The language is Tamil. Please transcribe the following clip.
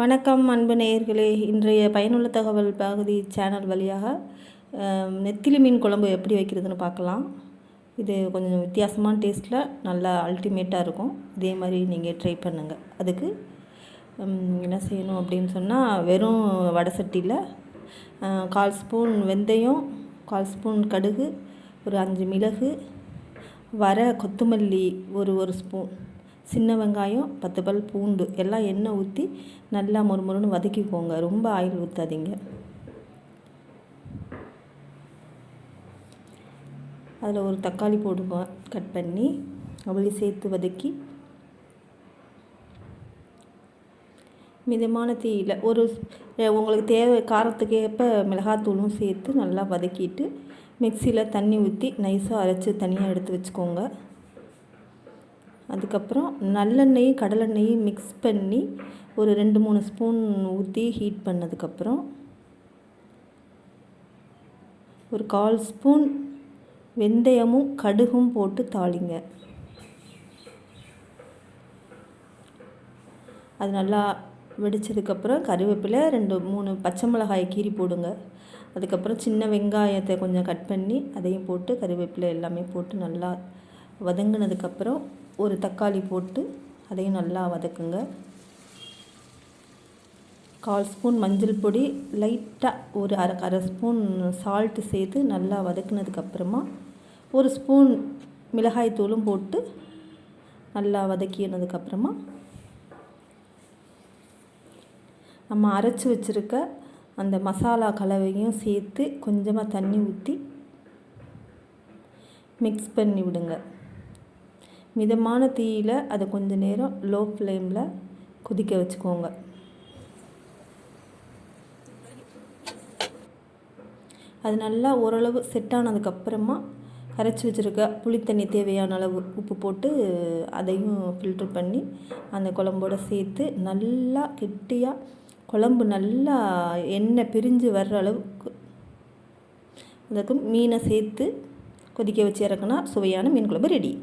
வணக்கம் அன்பு நேயர்களே. இன்றைய பயனுள்ள தகவல் பகுதி சேனல் வழியாக நெத்திலி மீன் குழம்பு எப்படி வைக்கிறதுன்னு பார்க்கலாம். இது கொஞ்சம் வித்தியாசமான டேஸ்ட்டில் நல்லா அல்டிமேட்டாக இருக்கும். இதே மாதிரி நீங்கள் ட்ரை பண்ணுங்கள். அதுக்கு என்ன செய்யணும் அப்படின்னு சொன்னால், வெறும் வடை சட்டியில் 1/4 ஸ்பூன் வெந்தயம், 1/4 ஸ்பூன் கடுகு, ஒரு 5 மிளகு, கொத்தமல்லி ஒரு ஸ்பூன், சின்ன வெங்காயம், 10 பல் பூண்டு எல்லாம் எண்ணெய் ஊற்றி நல்லா மொறுமொறுன்னு வதக்கிக்கோங்க. ரொம்ப ஆயில் ஊற்றாதீங்க. அதில் ஒரு தக்காளி போடுங்க, கட் பண்ணி அவளையும் சேர்த்து வதக்கி மிதமான தீயில் உங்களுக்கு தேவை காரத்துக்கு ஏற்ப மிளகாத்தூளும் சேர்த்து நல்லா வதக்கிட்டு மிக்சியில் தண்ணி ஊற்றி நைஸாக அரைச்சி தனியாக எடுத்து வச்சுக்கோங்க. அதுக்கப்புறம் நல்லெண்ணெயும் கடலெண்ணெயும் மிக்ஸ் பண்ணி ஒரு 2-3 ஸ்பூன் ஊற்றி ஹீட் பண்ணதுக்கப்புறம் ஒரு 1/4 ஸ்பூன் வெந்தயமும் கடுகும் போட்டு தாளிங்க. அது நல்லா வெடித்ததுக்கப்புறம் கருவேப்பிலை, 2-3 பச்சை மிளகாயை கீறி போடுங்க. அதுக்கப்புறம் சின்ன வெங்காயத்தை கொஞ்சம் கட் பண்ணி அதையும் போட்டு கருவேப்பிலை எல்லாமே போட்டு நல்லா வதங்கினதுக்கப்புறம் ஒரு தக்காளி போட்டு அதையும் நல்லா வதக்குங்க. 1/4 ஸ்பூன் மஞ்சள் பொடி, லைட்டாக ஒரு அரை ஸ்பூன் சால்ட்டு சேர்த்து நல்லா வதக்குனதுக்கப்புறமா 1 ஸ்பூன் மிளகாய் தூளும் போட்டு நல்லா வதக்கினதுக்கப்புறமா நம்ம அரைச்சி வச்சுருக்க அந்த மசாலா கலவையும் சேர்த்து கொஞ்சமாக தண்ணி ஊற்றி மிக்ஸ் பண்ணி விடுங்க. மிதமான தீயில் அதை கொஞ்சம் நேரம் லோ ஃப்ளேமில் கொதிக்க வச்சுக்கோங்க. அது நல்லா ஓரளவு செட் ஆனதுக்கப்புறமா கரைச்சி வச்சுருக்க புளித்தண்ணி தேவையான அளவு உப்பு போட்டு அதையும் ஃபில்ட்ரு பண்ணி அந்த குழம்போடு சேர்த்து நல்லா கெட்டியாக குழம்பு நல்லா எண்ணெய் பிரிஞ்சு வர்ற அளவுக்கு அதுக்கு மீனை சேர்த்து கொதிக்க வச்சு இறக்குனா சுவையான மீன் குழம்பு ரெடி.